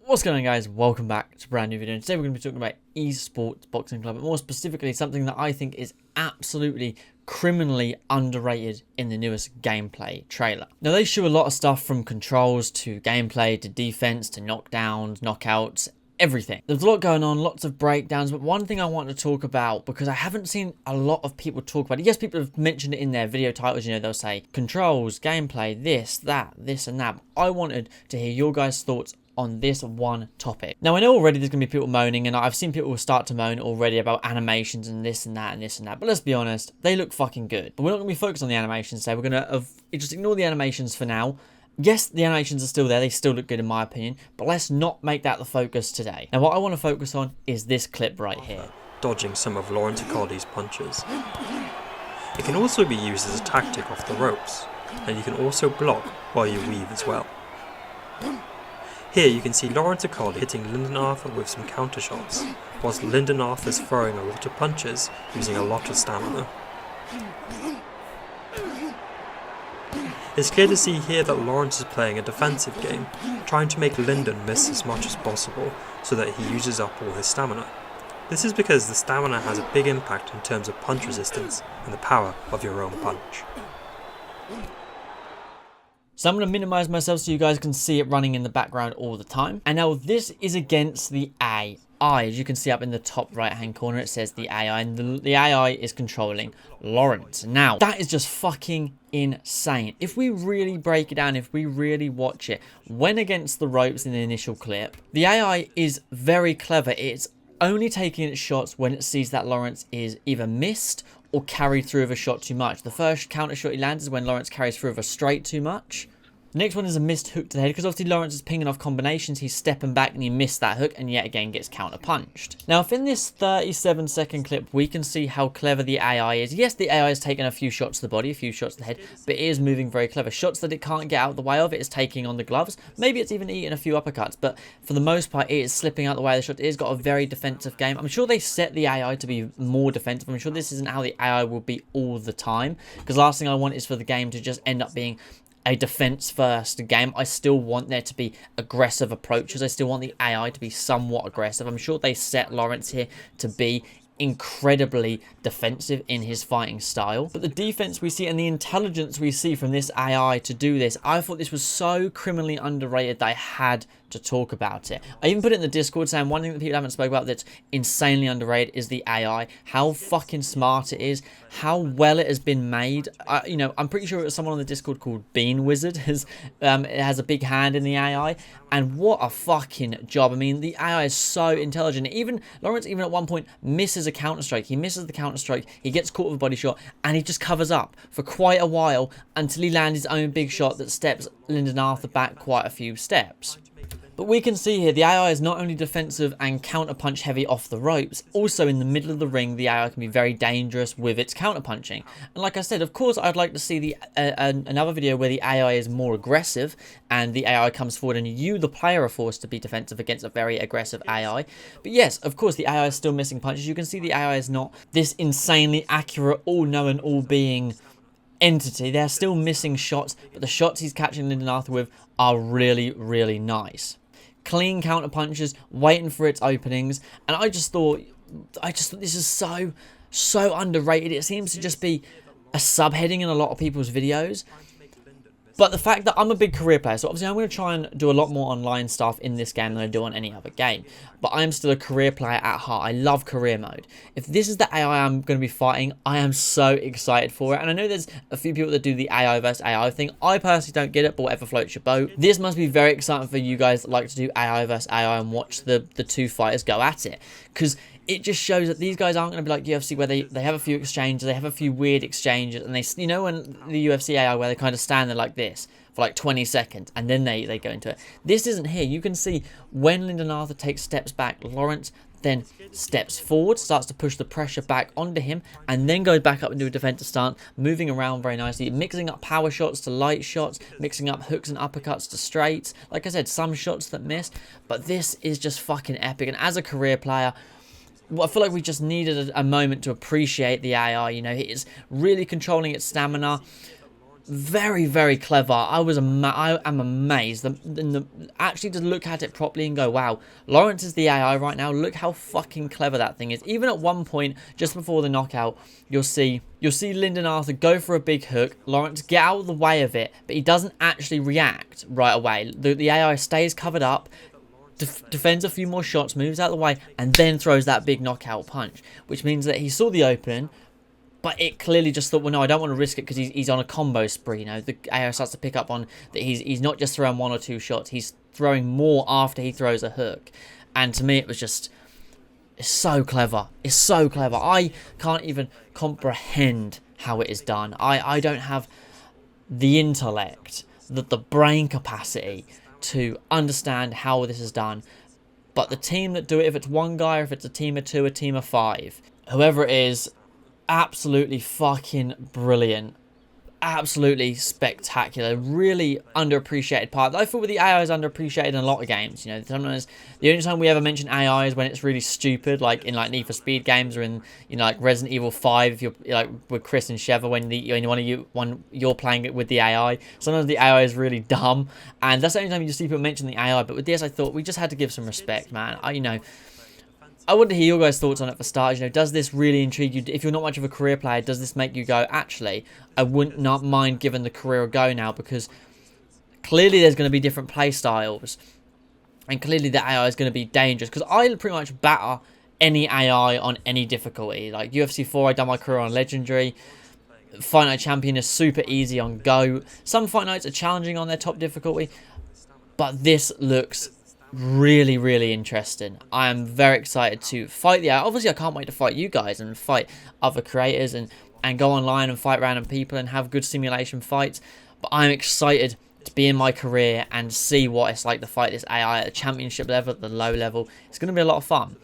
What's going on, guys? Welcome back to a brand new video. And today we're going to be talking about ESports Boxing Club, but more specifically something that I think is absolutely criminally underrated in the newest gameplay trailer. Now, they show a lot of stuff from controls to gameplay to defense to knockdowns, knockouts, everything. There's a lot going on, lots of breakdowns, but one thing I want to talk about, because I haven't seen a lot of people talk about it. Yes, people have mentioned it in their video titles, you know, they'll say controls, gameplay, this, that, this and that. But I wanted to hear your guys' thoughts on this one topic. Now, I know already there's going to be people moaning, and I've seen people start to moan already about animations and this and that and this and that, but let's be honest, they look fucking good. But we're not going to be focused on the animations today. We're going to just ignore the animations for now. Yes, the animations are still there, they still look good in my opinion, but let's not make that the focus today. Now, what I want to focus on is this clip right here. Dodging some of Lawrence Accordi's punches. It can also be used as a tactic off the ropes, and you can also block while you weave as well. Here you can see Lawrence Accordi hitting Lyndon Arthur with some counter shots, whilst Lyndon Arthur's throwing a lot of punches using a lot of stamina. It's clear to see here that Lawrence is playing a defensive game, trying to make Lyndon miss as much as possible so that he uses up all his stamina. This is because the stamina has a big impact in terms of punch resistance and the power of your own punch. So I'm going to minimize myself so you guys can see it running in the background all the time. And now this is against the AI. As you can see up in the top right hand corner, it says the AI, and the AI is controlling Lawrence. Now, that is just fucking insane. If we really break it down, if we really watch it, when against the ropes in the initial clip, the AI is very clever. It's only taking its shots when it sees that Lawrence is either missed or carried through with a shot too much. The first counter shot he lands is when Lawrence carries through with a straight too much. The next one is a missed hook to the head, because obviously Lawrence is pinging off combinations, he's stepping back and he missed that hook and yet again gets counter punched. Now, if in this 37-second clip we can see how clever the AI is, yes, the AI is taking a few shots to the body, a few shots to the head, but it is moving very clever. Shots that it can't get out of the way of, it is taking on the gloves, maybe it's even eating a few uppercuts, but for the most part it is slipping out the way of the shot. It has got a very defensive game. I'm sure they set the AI to be more defensive. I'm sure this isn't how the AI will be all the time, because last thing I want is for the game to just end up being a defense first game. I still want there to be aggressive approaches. I still want the AI to be somewhat aggressive. I'm sure they set Lawrence here to be incredibly defensive in his fighting style, but the defense we see and the intelligence we see from this AI to do this, I thought this was so criminally underrated that I had to talk about it. I even put it in the Discord saying one thing that people haven't spoke about that's insanely underrated is the AI, how fucking smart it is, how well it has been made. You know, I'm pretty sure it was someone on the Discord called Bean Wizard it has a big hand in the AI, and what a fucking job. I mean, the AI is so intelligent. Even Lawrence, even at one point, misses a counter strike. He misses the counter strike, he gets caught with a body shot, and he just covers up for quite a while until he lands his own big shot that steps Lyndon Arthur back quite a few steps. But we can see here the AI is not only defensive and counter punch heavy off the ropes, also in the middle of the ring the AI can be very dangerous with its counter punching. And like I said, of course I'd like to see the another video where the AI is more aggressive and the AI comes forward and you, the player, are forced to be defensive against a very aggressive AI. But yes, of course the AI is still missing punches. You can see the AI is not this insanely accurate, all-knowing, all-being entity. They're still missing shots, but the shots he's catching Lyndon Arthur with are really, really nice. Clean counter punches, waiting for its openings, and I just thought this is so underrated. It seems to just be a subheading in a lot of people's videos. But the fact that I'm a big career player, so obviously I'm going to try and do a lot more online stuff in this game than I do on any other game. But I am still a career player at heart. I love career mode. If this is the AI I'm going to be fighting, I am so excited for it. And I know there's a few people that do the AI versus AI thing. I personally don't get it, but whatever floats your boat. This must be very exciting for you guys that like to do AI versus AI and watch the two fighters go at it. Because it just shows that these guys aren't going to be like UFC where they have a few exchanges, they have a few weird exchanges, and they, you know, when the UFC AI where they kind of stand there like this for like 20 seconds and then they go into it. This isn't here. You can see when Lyndon Arthur takes steps back, Lawrence then steps forward, starts to push the pressure back onto him, and then goes back up into a defensive stance, moving around very nicely, mixing up power shots to light shots, mixing up hooks and uppercuts to straights. Like I said, some shots that miss, but this is just fucking epic. And as a career player, I feel like we just needed a moment to appreciate the AI. You know, it is really controlling its stamina. very, very clever. I am amazed. Actually, to look at it properly and go, wow, Lawrence is the AI right now. Look how fucking clever that thing is. Even at one point, just before the knockout, you'll see Lyndon Arthur go for a big hook. Lawrence get out of the way of it, but he doesn't actually react right away. The AI stays covered up, defends a few more shots, moves out of the way, and then throws that big knockout punch, which means that he saw the opening. But it clearly just thought, well, no, I don't want to risk it because he's on a combo spree. You know, the AI starts to pick up on that he's not just throwing 1 or 2 shots. He's throwing more after he throws a hook. And to me, it was just, it's so clever. It's so clever. I can't even comprehend how it is done. I don't have the intellect, the brain capacity to understand how this is done. But the team that do it, if it's one guy or if it's a team of 2, a team of 5, whoever it is, absolutely fucking brilliant, absolutely spectacular, really underappreciated part. I feel with the AI is underappreciated in a lot of games. You know, sometimes the only time we ever mention AI is when it's really stupid, like in like Need for Speed games or in, you know, like Resident Evil 5. If you're like with Chris and Sheva when you're playing it with the AI, sometimes the AI is really dumb, and that's the only time you see people mention the AI. But with this, I thought we just had to give some respect, man. I want to hear your guys' thoughts on it for starters. You know, does this really intrigue you? If you're not much of a career player, does this make you go, actually, I wouldn't not mind giving the career a go now? Because clearly there's going to be different play styles. And clearly the AI is going to be dangerous. Because I pretty much batter any AI on any difficulty. Like UFC 4, I done my career on Legendary. Fight Night Champion is super easy on Go. Some Fight Nights are challenging on their top difficulty. But this looks really, really interesting. I am very excited to fight the AI. Obviously, I can't wait to fight you guys and fight other creators and go online and fight random people and have good simulation fights. But I'm excited to be in my career and see what it's like to fight this AI at the championship level, at the low level. It's going to be a lot of fun.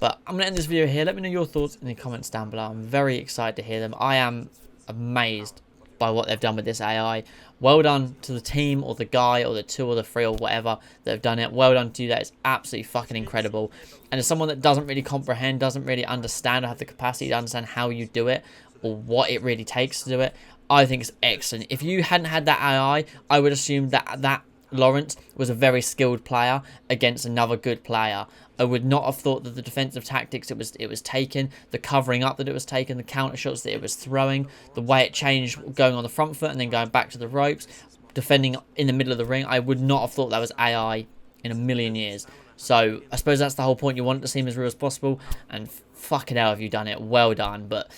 But I'm going to end this video here. Let me know your thoughts in the comments down below. I'm very excited to hear them. I am amazed by what they've done with this AI. Well done to the team or the guy or the 2 or the 3 or whatever that have done it. Well done to you. That is absolutely fucking incredible. And as someone that doesn't really comprehend, doesn't really understand or have the capacity to understand how you do it or what it really takes to do it, I think it's excellent. If you hadn't had that AI, I would assume that Lawrence was a very skilled player against another good player. I would not have thought that the defensive tactics it was taking, the covering up that it was taking, the counter shots that it was throwing, the way it changed going on the front foot and then going back to the ropes, defending in the middle of the ring, I would not have thought that was AI in a million years. So I suppose that's the whole point. You want it to seem as real as possible, and fucking hell have you done it. Well done. But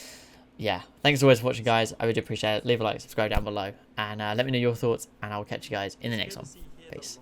yeah, thanks always for watching, guys. I really appreciate it. Leave a like, subscribe down below, and let me know your thoughts, and I will catch you guys in the next one. Peace.